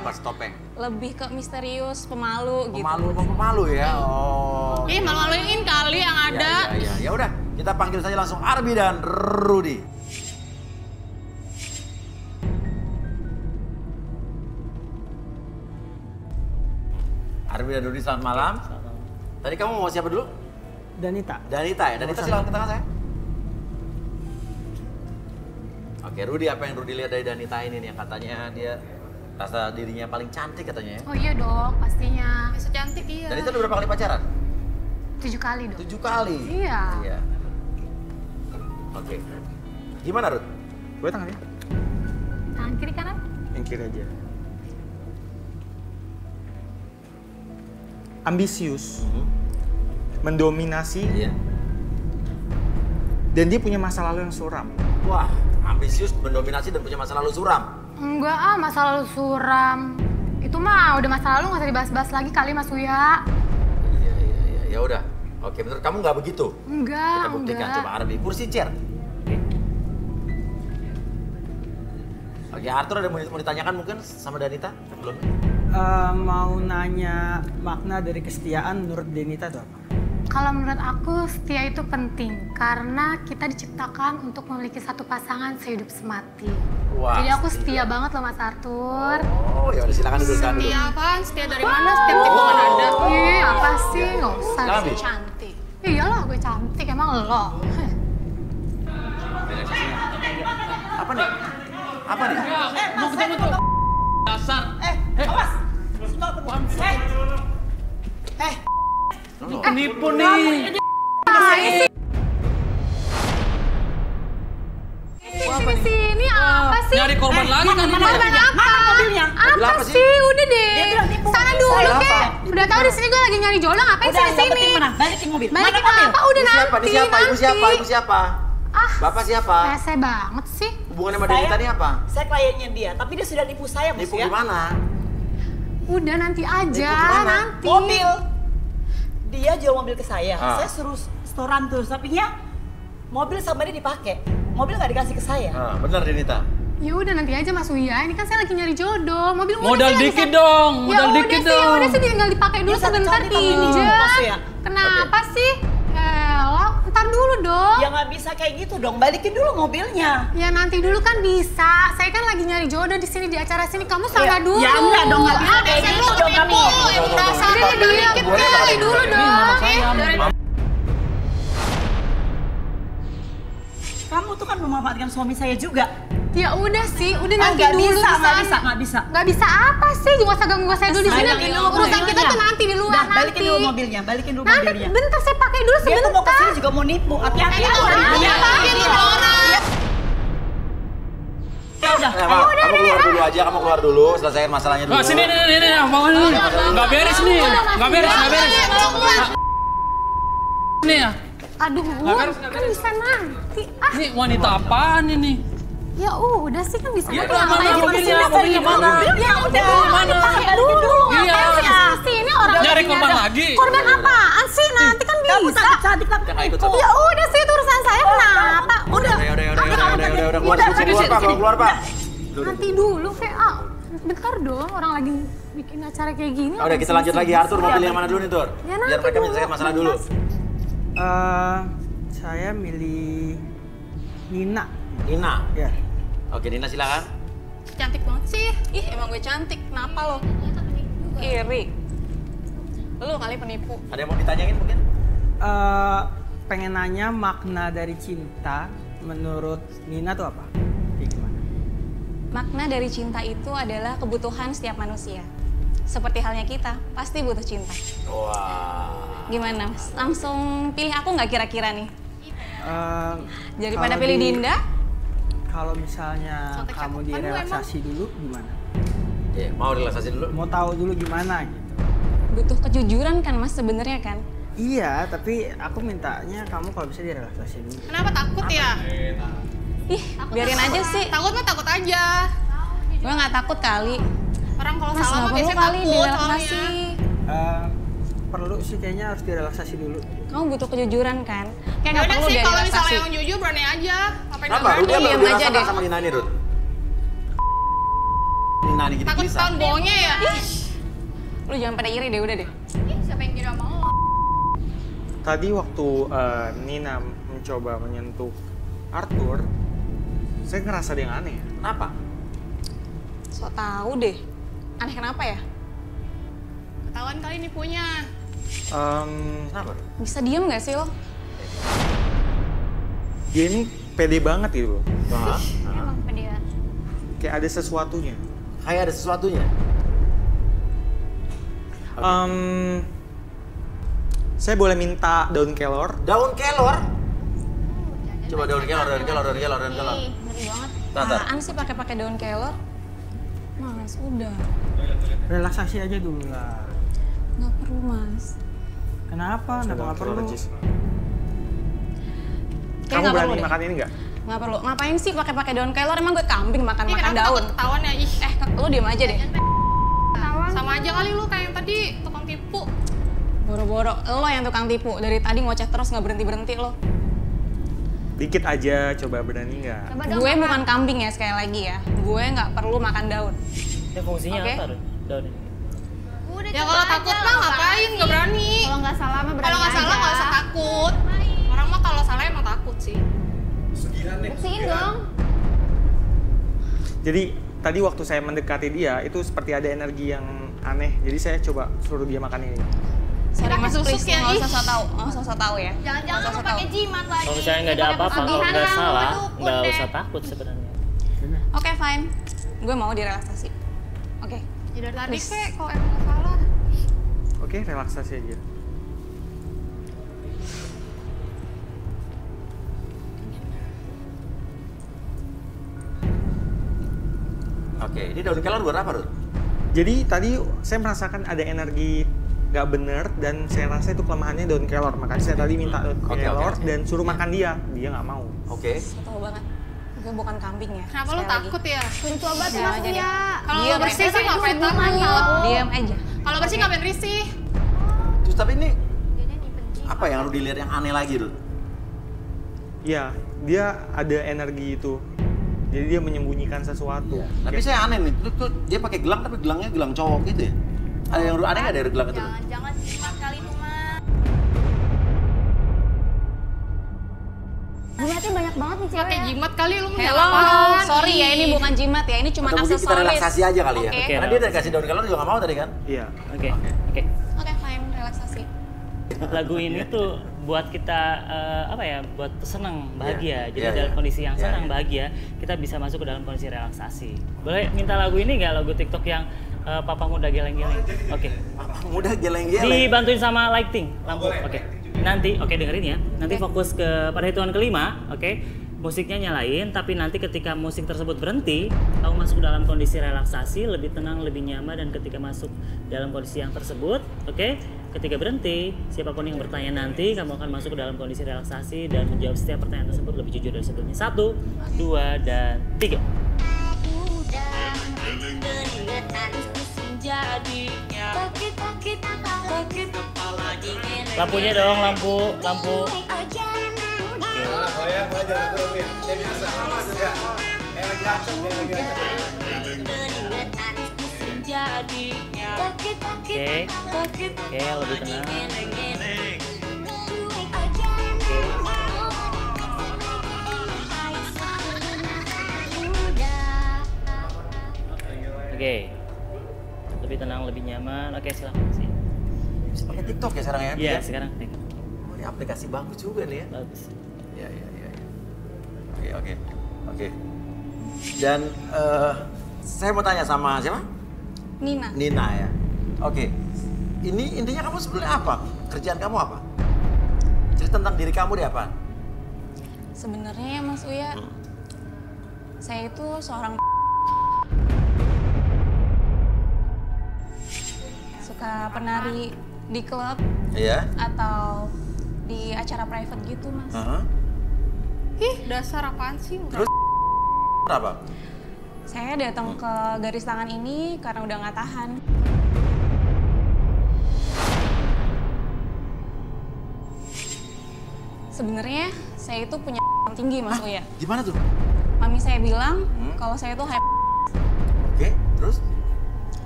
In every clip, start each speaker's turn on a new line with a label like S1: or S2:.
S1: apa Topeng?
S2: Lebih ke misterius, pemalu gitu.
S1: Pemalu ya. Oh.
S2: Ih, malu-maluin kali yang ada.
S1: Iya. Ya udah, kita panggil saja langsung Arbi dan Rudy. Arbi dan Rudy, selamat malam. Tadi kamu mau siapa dulu?
S3: Danita.
S1: Danita ya? Danita silakan ke tengah saya. Oke, Rudy, apa yang Rudy lihat dari Danita ini nih? Yang katanya dia rasa dirinya paling cantik katanya ya?
S4: Oh iya dong, pastinya.
S2: Bisa cantik iya.
S1: Danita udah berapa kali pacaran?
S4: 7 kali dong.
S1: 7 kali?
S4: Iya.
S1: Oke. Gimana, Ruth?
S3: Gue tangannya.
S4: Tangan kiri kanan?
S3: Yang kiri aja. Ambisius, mendominasi,
S1: Iya.
S3: dan dia punya masa lalu yang suram.
S1: Wah, ambisius, mendominasi dan punya masa lalu suram.
S4: Enggak masa lalu suram. Itu mah udah masa lalu, nggak usah dibahas-bahas lagi kali Mas Uya.
S1: Iya. Ya udah. Oke, menurut kamu nggak begitu?
S4: Enggak,
S1: Kita buktikan,
S4: enggak.
S1: coba Arbi. Kursi chair. Oke, Arthur ada mau ditanyakan mungkin sama Danita sebelumnya?
S3: Mau nanya makna dari kesetiaan menurut Danita itu apa?
S4: Kalau menurut aku setia itu penting karena kita diciptakan untuk memiliki satu pasangan sehidup semati.
S1: Wah,
S4: Jadi aku setia banget loh Mas Arthur.
S1: Oh, ya udah silakan dulu.
S2: Setia apaan? Setia dari mana? Setiap tipe kan ada.
S4: Ih, apa sih? Nggak usah.
S1: Silakan, Bi.
S2: Cantik.
S4: Iyalah gue cantik, emang lo.
S1: Apa nih? Apa nih?
S5: Mau ketemu tuh. Dasar.
S6: Awas!
S5: Penipu nih.
S4: Sini apa sih?
S5: Nyari korban lagi kan ini.
S4: Korban apa?
S6: Mana mobilnya?
S1: Mobil
S4: Apa
S1: apa sih?
S4: sih? Udah deh.
S6: Dia bilang tipu
S4: Sana
S6: mobil
S4: dulu
S6: saya.
S4: kek. Udah tahu di sini gue lagi nyari jodoh, ngapain
S6: Udah,
S4: sih di
S6: yang
S4: sini?
S6: penting mana? Balikin mobil.
S4: Balikin
S6: Mana mobil?
S4: apa? Udah
S1: Ini siapa?
S4: nanti.
S1: Ini siapa? Ibu siapa? Ibu siapa?
S4: Ah,
S1: Bapak siapa?
S4: rese banget sih.
S1: Hubungannya sama Danita ini apa?
S6: Saya kliennya dia, tapi dia sudah nipu saya, Mas
S1: Nipu
S6: ya.
S1: gimana?
S4: Udah nanti aja,
S1: Nipu gimana?
S4: nanti.
S6: Mobil. Dia jual mobil ke saya.
S1: Ah.
S6: Saya suruh setoran tuh, sapinya mobil sama dia dipakai. Mobil nggak dikasih ke saya.
S1: Ah, benar Danita.
S4: Ya udah nanti aja Mas Uya. Ini kan saya lagi nyari jodoh. Mobil
S5: Modal dikit dong, modal dikit
S4: Ya
S5: dong.
S4: udah sih tinggal dipakai dulu
S6: Dia satu
S4: sebentar
S6: kali tapi ini
S4: pinjam.
S6: Mas Uya.
S4: Kenapa sih? Elah, ntar dulu dong.
S6: Ya nggak bisa kayak gitu dong. Balikin dulu mobilnya.
S4: Ya nanti dulu kan bisa. Saya kan lagi nyari jodoh di sini di acara sini. Kamu
S6: Ya,
S4: sana dulu.
S6: ya enggak dong, nggak bisa kayak
S4: dasar
S6: gitu
S4: lu
S6: dong,
S4: penipu.
S6: kami.
S4: Yang merasa
S1: Tunggu,
S4: dia dikit
S1: boleh
S4: kali
S1: nggak?
S4: dulu
S5: Ini
S4: dong.
S5: nama saya.
S6: Kamu tuh kan memanfaatkan suami saya juga.
S4: Ya udah sih, udah
S6: Ah,
S4: nanti
S6: nggak
S4: dulu
S6: bisa,
S4: di
S6: nggak
S4: sana.
S6: bisa, nggak bisa.
S4: Nggak bisa apa sih? Gak usah ganggu saya dulu di sini.
S6: Balikin dulu
S4: Urusan kita
S6: mobilnya.
S4: tuh nanti di luar
S6: Udah,
S4: nanti.
S6: balikin dulu mobilnya, balikin dulu
S4: Nanti
S6: mobilnya.
S4: bentar saya pakai dulu
S6: Dia tuh mau
S4: sebentar.
S6: kesini juga mau nipu. Hati-hati
S4: Ini
S6: aku
S4: orang,
S6: nipunya.
S4: ya, ini orang.
S6: Ya udah,
S1: Ya, Pak, kamu keluar dulu aja, kamu keluar dulu, selesaiin masalahnya dulu.
S5: Wah, sini nih, mau nih. Enggak beres nih. Enggak beres. Nih ya.
S4: Aduh,
S5: beres, nggak
S4: kan
S5: beres.
S4: bisa nanti. Ah,
S5: Ini wanita apaan ini?
S4: ya udah sih kan bisa
S5: Iya,
S4: nanti.
S5: mana
S4: Ngapain
S5: mobilnya?
S4: sih?
S5: Mobilnya mana?
S6: Ya udah,
S5: Mana?
S6: dipakai dulu.
S5: Iya.
S4: Ngapain sih kesini? Ini orang
S5: Nyari
S4: lagi
S5: korban
S4: nyari.
S5: lagi.
S4: Korban apaan sih? Nanti kan
S6: Kamu
S4: bisa.
S6: cantik tapi
S1: Jangan ikut
S6: nipu.
S1: sama.
S4: Ya udah sih itu urusan saya kenapa? Udah.
S1: Udah, keluar Pak, keluar Pak.
S4: Nanti dulu kayak bentar dong orang lagi bikin acara kayak gini.
S1: Udah, kita lanjut lagi. Arthur, mau pilih yang mana dulu nih, Tur?
S4: Ya,
S1: Biar
S4: nanti
S1: mereka
S4: dulu.
S1: menyelesaikan masalah dulu.
S3: Saya milih Nina.
S1: Nina.
S3: Ya.
S1: Oke, Nina silakan.
S2: Cantik banget sih. Ih, emang gue cantik. Kenapa lo? Iri. Lu kali penipu.
S1: Ada yang mau ditanyain mungkin?
S3: Pengen nanya makna dari cinta menurut Nina tuh apa? Kayak gimana?
S2: Makna dari cinta itu adalah kebutuhan setiap manusia. Seperti halnya kita, pasti butuh cinta.
S1: Wah.
S2: Gimana, Mas? Langsung pilih aku nggak kira-kira nih? Daripada
S3: Kalau
S2: pilih
S3: di-
S2: Dinda?
S3: Kalau misalnya
S2: Contek
S3: kamu
S2: cakepan lu
S3: direlaksasi dulu gimana?
S1: Ya, mau relaksasi dulu.
S3: Mau tahu dulu gimana gitu?
S2: Butuh kejujuran kan, Mas, sebenarnya kan?
S3: Iya, tapi aku mintanya kamu kalau bisa direlaksasi dulu.
S7: Kenapa takut ya?
S2: Ih, biarin aja sih.
S7: Takut mah takut aja.
S2: Gue nggak takut kali.
S7: Orang kalau
S2: Mas,
S7: salah
S2: nggak
S7: mah
S2: perlu
S7: biasanya
S2: kali
S7: takut
S2: direlaksasi.
S7: soalnya.
S3: Perlu sih kayaknya harus direlaksasi dulu.
S2: Kamu butuh kejujuran kan? Kayak nggak
S7: Yaudah
S2: perlu
S7: sih
S2: dia
S7: kalau misalnya
S2: relaksasi.
S7: yang jujur berani aja. Apa yang
S1: Kenapa?
S7: nggak
S1: Rudy
S7: berani?
S1: baru
S2: diam aja
S1: dirasakan
S2: deh.
S1: sama Nina ini, Rud. Nina nih
S7: Takut
S1: gelisah.
S7: tahun bohongnya ya?
S2: Lu jangan pada iri deh, udah deh.
S7: Ih, siapa yang kira mau?
S3: Tadi waktu Nina mencoba menyentuh Arthur, saya ngerasa ada yang aneh.
S1: Kenapa?
S2: So tau deh. Aneh kenapa ya?
S7: Ketahuan kali ini punya.
S1: Kenapa?
S2: Bisa diem gak sih lo?
S3: Dia ini pede banget gitu loh.
S1: Hah?
S4: Emang pedean.
S3: Kayak ada sesuatunya.
S1: Kayak ada sesuatunya.
S3: Saya boleh minta daun kelor?
S1: Daun kelor? Coba daun kelor.
S2: Ih, ngeri banget.
S1: Tar.
S2: Apaan sih pakai daun kelor? Mas, udah.
S3: Relaksasi aja dulu lah.
S2: Nggak perlu, Mas.
S3: Kenapa? Nggak perlu?
S2: Kayak
S3: Kamu
S2: nggak perlu
S3: berani
S2: deh.
S3: makan ini nggak?
S2: Nggak perlu. Ngapain sih pakai daun kelor? Emang gue kambing makan
S7: Ih, kenapa
S2: daun?
S7: takut ketahuan ya? Ih,
S2: Lu diem aja deh.
S7: sama aja kali lu kayak yang tadi tukang tipu.
S2: Boro-boro. Lo yang tukang tipu. Dari tadi ngoceh terus nggak berhenti-berhenti lo.
S3: Dikit aja, coba berani nggak?
S2: Gue bukan kambing ya, sekali lagi ya. Gue nggak perlu makan daun.
S8: Ya fungsinya
S2: Oke.
S8: apa, Run? Daun ini?
S7: Ya kalau takut mah ngapain? Nggak berani.
S4: Kalau nggak salah mah berani
S7: Kalau nggak salah nggak usah takut. Orang mah kalau salah emang takut sih.
S4: Buktiin dong.
S3: Jadi tadi waktu saya mendekati dia itu seperti ada energi yang aneh. Jadi saya coba suruh dia makan ini.
S2: Sorry
S7: Pakai
S2: Mas,
S7: tusuk
S2: please.
S7: ya,
S2: Nggak
S7: ih.
S2: usah so tau. Nggak usah so tau ya.
S7: Jangan-jangan
S2: Nggak
S7: lu
S2: usah so
S7: pakai
S2: tau.
S7: jimat lagi.
S8: Kalau misalnya nggak ada apa-apa, kalau nggak salah, nggak usah takut sebenarnya.
S2: Oke, fine. Gue mau direlaksasi. Oke.
S7: Ya dari tadi
S2: Please.
S7: kek kalau emang nggak salah.
S3: Oke, relaksasi aja.
S1: Oke, ini daun kelor buat apa, Rut?
S3: Jadi tadi saya merasakan ada energi nggak bener dan saya rasa itu kelemahannya daun kelor. Makanya saya tadi minta daun
S1: Oke,
S3: kelor
S1: oke.
S3: dan suruh makan dia. Dia nggak mau.
S1: Oke.
S2: So tau banget. Gue bukan kambing ya.
S7: Kenapa lu
S2: Sekali lagi.
S7: takut ya?
S4: Lucu banget
S2: Diam
S4: Mas
S2: aja deh.
S4: Uya.
S7: Kalau
S2: Diam,
S7: bersih
S2: Rek.
S7: sih ngapain takut?
S2: Diam aja.
S7: Kalau bersih ngapain risih?
S1: Terus tapi ini apa yang Rudi lihat yang aneh lagi, Rut?
S3: Iya, dia ada energi itu. Jadi dia menyembunyikan sesuatu.
S1: Tapi saya aneh nih, tuh dia pakai gelang tapi gelangnya gelang cowok gitu ya? Ada yang aneh nggak dari gelang itu?
S7: Jangan jimat kali itu mah.
S4: Jimatnya banyak banget nih cewek.
S7: Pakai jimat kali lu
S2: Hello,
S7: apaan?
S2: sorry ya, ini bukan jimat ya, ini cuma
S1: Atau mungkin kita
S2: aksesoris.
S1: relaksasi aja kali ya?
S2: Oke.
S1: Karena dia udah kasih daun kelor juga nggak mau tadi kan?
S3: Iya.
S8: Oke.
S2: Oke, fine, relaksasi.
S8: Lagu ini tuh buat kita apa ya, buat senang, bahagia. Jadi
S1: Iya,
S8: dalam
S1: iya.
S8: kondisi yang
S1: Iya,
S8: senang,
S1: iya.
S8: bahagia, kita bisa masuk ke dalam kondisi relaksasi. Boleh minta lagu ini nggak, lagu TikTok yang Papa Muda Geleng-Geleng? Oke.
S1: Udah geleng-geleng.
S8: Dibantuin sama lighting, lampu. Oke. Nanti, oke dengerin ya. Nanti fokus pada hitungan kelima, oke. Musiknya nyalain, tapi nanti ketika musik tersebut berhenti, kamu masuk dalam kondisi relaksasi, lebih tenang, lebih nyaman, dan ketika masuk dalam kondisi yang tersebut, oke, ketika berhenti, siapapun yang bertanya nanti, kamu akan masuk ke dalam kondisi relaksasi dan menjawab setiap pertanyaan tersebut lebih jujur dari sebelumnya. 1, 2, dan 3. Lampunya dong, lampu. Oke, lebih tenang. Oke, lebih tenang, lebih nyaman. Oke, silakan sih.
S1: Bisa pakai TikTok ya sekarang ya?
S8: Iya,
S1: Dia?
S8: sekarang.
S1: Oh, ini aplikasi bagus juga nih ya.
S8: Bagus.
S1: Iya. Oke. Dan saya mau tanya sama siapa?
S2: Nina.
S1: Nina ya. Oke. Ini intinya kamu sebenarnya apa? Kerjaan kamu apa? Cerita tentang diri kamu deh apa?
S2: Sebenarnya Mas Uya, saya itu seorang suka penari di klub
S1: Iya.
S2: atau di acara private gitu, Mas.
S7: Ih, dasar apaan sih?
S1: Terus apa?
S2: Saya datang ke garis tangan ini karena udah nggak tahan. Sebenarnya saya itu punya tinggi, Mas Uya.
S1: Gimana tuh?
S2: Mami saya bilang kalau saya tuh
S1: Oke, Terus?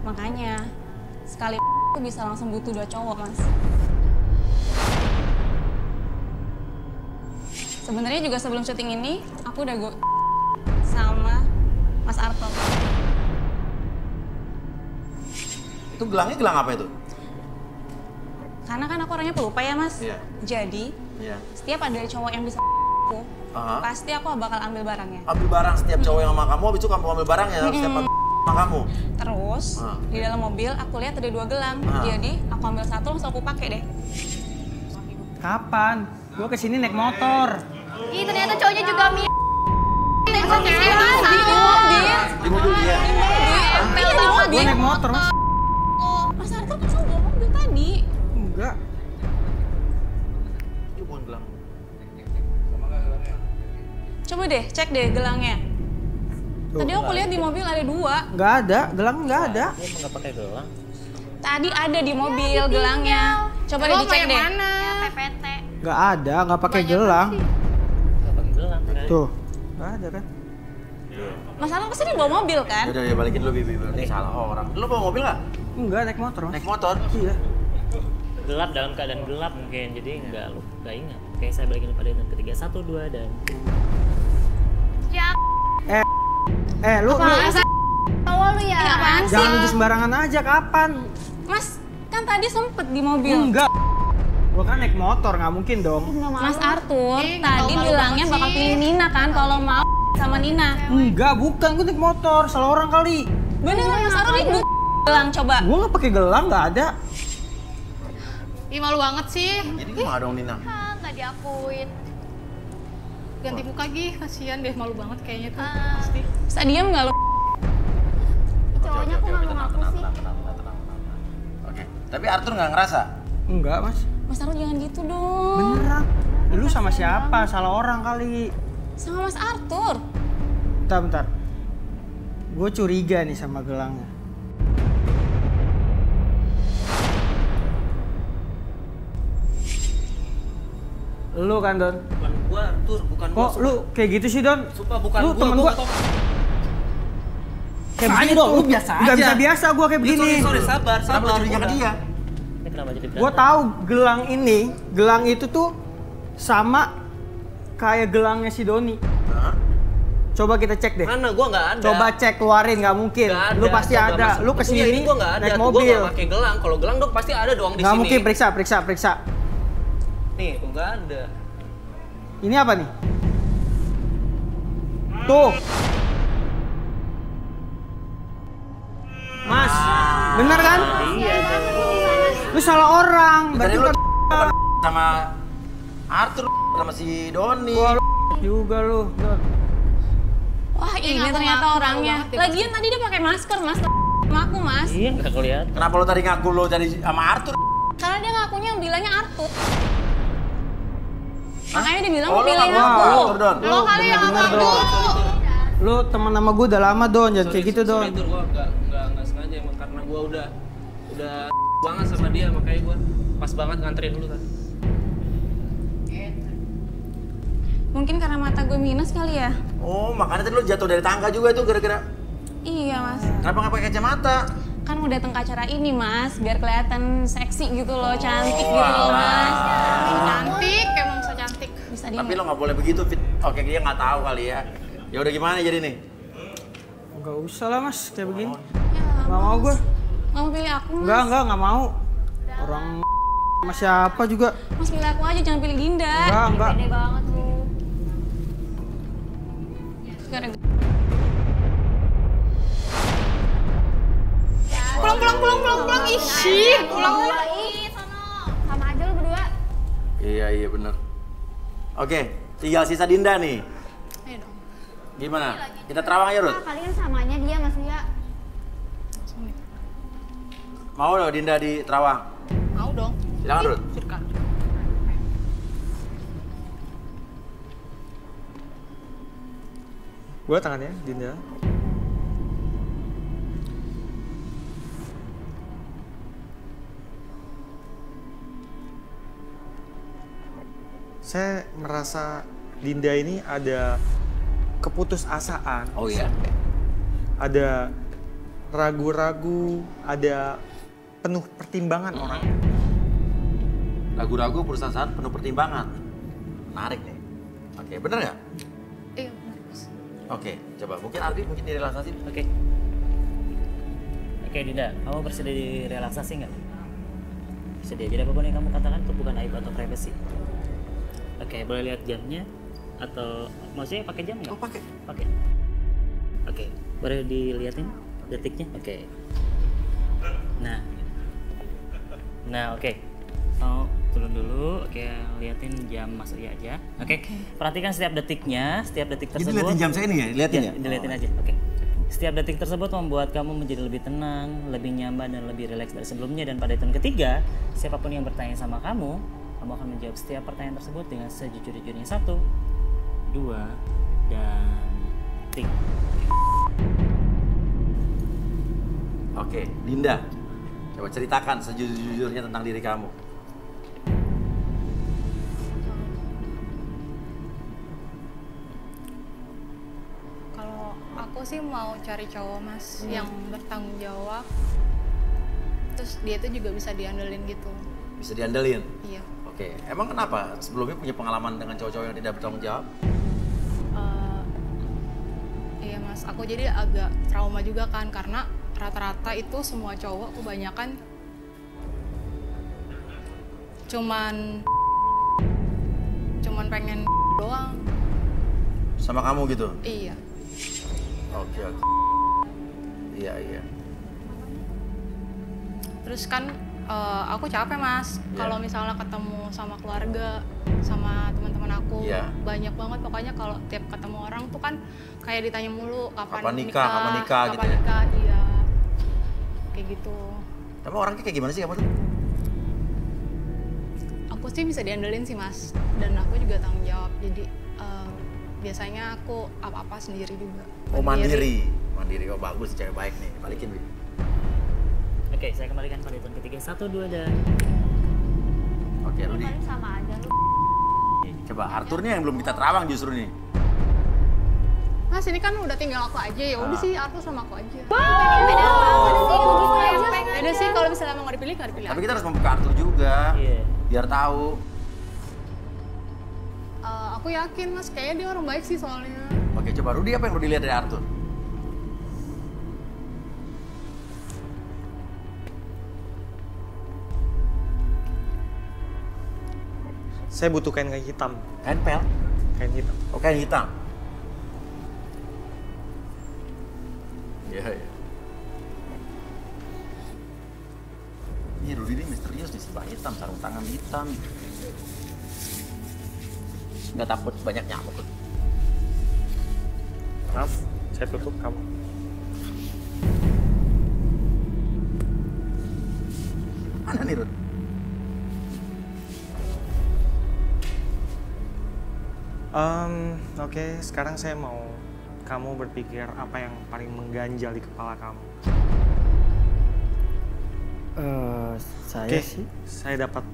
S2: Makanya sekali aku bisa langsung butuh 2 cowok, Mas. Sebenarnya juga sebelum syuting ini aku udah sama Mas Arto.
S1: Itu gelangnya gelang apa itu?
S2: Karena kan aku orangnya pelupa ya, Mas.
S1: Iya.
S2: Jadi setiap ada cowok yang bisa aku, pasti aku bakal ambil barangnya.
S1: Ambil barang setiap cowok yang sama kamu, habis itu kamu ambil barangnya setiap sama kamu.
S2: Terus di dalam mobil aku lihat ada 2 gelang. Jadi aku ambil 1 langsung aku pakai deh.
S3: Kapan? Gua kesini naik motor.
S7: Ih, ternyata cowoknya juga
S2: Di mobil dia. Di mobil.
S3: Gua naik motor, Mas.
S2: Mas Arto kan sama bawa mobil tadi.
S3: Enggak.
S1: Itu bukan gelang.
S2: Coba deh, cek deh gelangnya. Tadi aku lihat di mobil ada 2.
S3: Enggak ada, gelang enggak ada.
S8: Dia emang nggak pakai gelang.
S2: Tadi ada di mobil gelangnya. Coba deh dicek deh.
S7: Ya, PPT.
S3: Enggak ada, enggak pakai gelang.
S8: Nggak pakai gelang kan?
S3: Tuh. Enggak ada kan?
S2: Mas Arto pasti bawa mobil kan?
S1: Udah ya balikin dulu Bibi, berarti salah orang. Lu bawa mobil nggak?
S3: Enggak, naik motor, Mas.
S1: Naik motor?
S3: Iya.
S8: Gelap, dalam keadaan gelap mungkin, jadi nggak ingat. Oke, saya balikin pada yang ketiga, 1, 2 dan.
S7: Ya,
S3: Lu
S7: cowok lu ya.
S2: Apaan sih?
S3: jangan nuduh sembarangan aja, kapan?
S2: Mas, kan tadi sempet di mobil.
S3: Enggak. Gua kan naik motor, nggak mungkin dong.
S2: Mas Arthur
S7: Ih,
S2: tadi
S7: malu
S2: bilangnya
S7: banget
S2: bakal
S7: sih.
S2: pilih Nina kan kalau mau sama Nina.
S3: Enggak, bukan. Gua naik motor, salah orang kali.
S2: Bener Mas Arthur itu gelang coba.
S3: Gua nggak pakai gelang, nggak ada.
S7: Ih, malu banget sih.
S1: Jadi gimana dong Nina?
S7: Nggak diakuin.
S9: Ganti muka Gih, kasihan deh, malu banget kayaknya tuh pasti.
S2: Bisa diem nggak lo?
S7: Cowoknya aku nggak mau ngaku sih.
S1: Oke. Tapi Arthur nggak ngerasa?
S3: Enggak, Mas.
S2: Mas Arthur jangan gitu dong.
S3: Beneran. Lu sama siapa? Salah orang kali.
S2: Sama Mas Arthur.
S3: Bentar. Gue curiga nih sama gelangnya. Lu kan, Don?
S8: Bukan gua, Arthur, bukan gua.
S3: Kok lu kayak gitu sih, Don?
S8: Sumpah bukan
S3: Lu
S8: gua.
S3: temen gua. Kayak begini dong, lu
S8: biasa
S3: Gak
S8: aja.
S3: bisa biasa gua kayak begini.
S8: Sorry, sabar.
S1: Kenapa curiga ke dia?
S8: Ini kenapa jadi berantem?
S3: Gua tahu gelang ini, gelang itu tuh sama kayak gelangnya si Doni.
S1: Hah?
S3: Coba kita cek deh.
S8: Mana? Gua nggak ada.
S3: Coba cek keluarin, nggak mungkin.
S8: Nggak ada,
S3: Lu pasti
S8: nggak
S3: ada.
S8: masuk.
S3: Lu
S8: Betul,
S3: kesini
S8: ini gua nggak ada.
S3: naik
S8: Gua
S3: mobil.
S8: nggak pakai gelang. Kalau gelang dong pasti ada dong di
S3: Nggak
S8: sini.
S3: mungkin, periksa.
S8: Nih, nggak ada.
S3: Ini apa nih? Tuh. Mas, bener kan?
S8: Iya.
S3: Lu salah orang.
S1: Tadi
S3: Berarti
S1: lu
S3: bukan
S1: sama Arthur sama si Doni.
S3: Wah, lu juga lu. Don.
S2: Wah ini ternyata orangnya. Lagian tadi dia pakai masker Mas. Sama aku Mas.
S8: Iya, nggak kelihatan.
S1: Kenapa lu tadi ngaku lu tadi sama Arthur?
S2: Karena dia ngakunya yang bilangnya Arthur. Makanya dia bilang
S1: Oh,
S2: mau
S1: lu
S2: pilih
S1: ngaku
S2: aku.
S1: sama Arthur, Don.
S7: Lo kali yang
S3: bener,
S7: ngaku.
S3: Don. Lu teman sama gue udah lama, Don. Jangan kayak gitu, Don.
S5: Itu gua nggak sengaja emang karena gua udah banget sama dia, makanya gua pas banget nganterin dulu kan.
S2: Mungkin karena mata gue minus kali ya.
S1: Oh, makanya tadi lu jatuh dari tangga juga itu gara-gara.
S2: Iya Mas.
S1: Kenapa nggak pakai kacamata?
S2: Kan mau datang ke acara ini Mas, biar kelihatan seksi gitu loh, cantik gitu loh Mas.
S9: Cantik, emang bisa cantik.
S2: Bisa di.
S1: Tapi lo nggak boleh begitu, Fit. Oke, dia nggak tahu kali ya. Ya udah gimana jadi nih?
S3: Enggak usah lah, Mas, kayak begini.
S2: Ya,
S3: Nggak mau gue.
S2: nggak mau pilih aku Mas.
S3: Enggak mau. Orang sama siapa juga.
S2: Mas pilih aku aja, jangan pilih Dinda.
S3: Enggak.
S7: Pede banget lu.
S2: Gara-gara.
S9: Pulang. Ih, pulang.
S7: Ih, sono. Sama aja lu berdua.
S1: Iya bener. Oke, tinggal sisa Dinda nih.
S9: Ayo dong.
S1: Gimana? Kita terawang ya, Ruth?
S7: Kalian samanya dia Mas Lia.
S1: Mau loh Dinda di terawang?
S9: Mau dong.
S1: Silakan, Ruth.
S9: Silakan.
S3: Gue tangannya, Dinda. Saya merasa Dinda ini ada keputusasaan.
S1: Oh iya.
S3: Ada ragu-ragu, ada penuh pertimbangan orangnya.
S1: Ragu-ragu perusahaan penuh pertimbangan. Menarik nih. Oke, bener nggak?
S2: Iya, bener, Mas.
S1: Oke, coba mungkin Ardi mungkin direlaksasi.
S8: Oke. Oke, Dinda, kamu bersedia direlaksasi nggak? Bersedia. Jadi apapun yang kamu katakan itu bukan aib atau privacy. Oke, boleh lihat jamnya atau maksudnya pakai jam nggak?
S1: Oh, pakai.
S8: Pakai. Oke, boleh dilihatin detiknya? Oke. Nah, oke. Mau turun dulu, oke, liatin jam Mas Ria aja. Oke, perhatikan setiap detiknya, setiap detik tersebut.
S1: Jadi liatin jam saya ini ya? Liatin ya?
S8: Diliatin aja, oke. Setiap detik tersebut membuat kamu menjadi lebih tenang, lebih nyaman, dan lebih rileks dari sebelumnya. Dan pada hitungan ketiga, siapapun yang bertanya sama kamu akan menjawab setiap pertanyaan tersebut dengan sejujur-jujurnya. 1, 2, dan 3.
S1: Oke, Dinda. Coba ceritakan sejujur-jujurnya tentang diri kamu.
S2: Kalau aku sih mau cari cowok, Mas, yang bertanggung jawab. Terus dia tuh juga bisa diandelin gitu.
S1: Bisa diandelin?
S2: Iya.
S1: Oke, emang kenapa? Sebelumnya punya pengalaman dengan cowok-cowok yang tidak bertanggung jawab?
S2: Iya, Mas. Aku jadi agak trauma juga kan, karena rata-rata itu semua cowok kebanyakan cuman pengen doang.
S1: Sama kamu gitu?
S2: Iya.
S1: Oke. Iya.
S2: Terus kan aku capek, Mas. Kalau misalnya ketemu sama keluarga, sama teman-teman aku, banyak banget pokoknya kalau tiap ketemu orang tuh kan kayak ditanya mulu kapan nikah gitu ya? Iya. Kayak gitu.
S1: Tapi orangnya kayak gimana sih kamu tuh?
S2: Aku sih bisa diandelin sih, Mas. Dan aku juga tanggung jawab. Jadi biasanya aku apa-apa sendiri juga.
S1: Oh, mandiri. Oh, bagus, cewek baik nih. Balikin, Bi.
S8: Oke, saya kembalikan pada hitungan ketiga. 1, 2, dan...
S1: Oke, Rudi.
S4: Sama aja lu.
S1: Coba, Arthur nih yang belum kita terawang justru nih.
S2: Mas, ini kan udah tinggal aku aja, ya udah sih Arthur sama aku aja. Beda sih kalau misalnya mau nggak dipilih
S1: Tapi kita harus membuka Arthur juga, biar tahu.
S2: Aku yakin, Mas, kayaknya dia orang baik sih soalnya.
S1: Oke, coba Rudi, apa yang Rudi lihat dari Arthur?
S3: Saya butuh kain hitam.
S1: Kain pel?
S3: Kain hitam.
S1: Oh, kain hitam. Iya. Ini Rudi ini misterius nih, serba hitam, sarung tangan hitam. Nggak takut banyak nyamuk.
S3: Maaf, saya tutup kamu.
S1: Mana nih, Rud?
S3: Oke, sekarang saya mau kamu berpikir apa yang paling mengganjal di kepala kamu.
S10: Saya sih.
S3: Saya dapat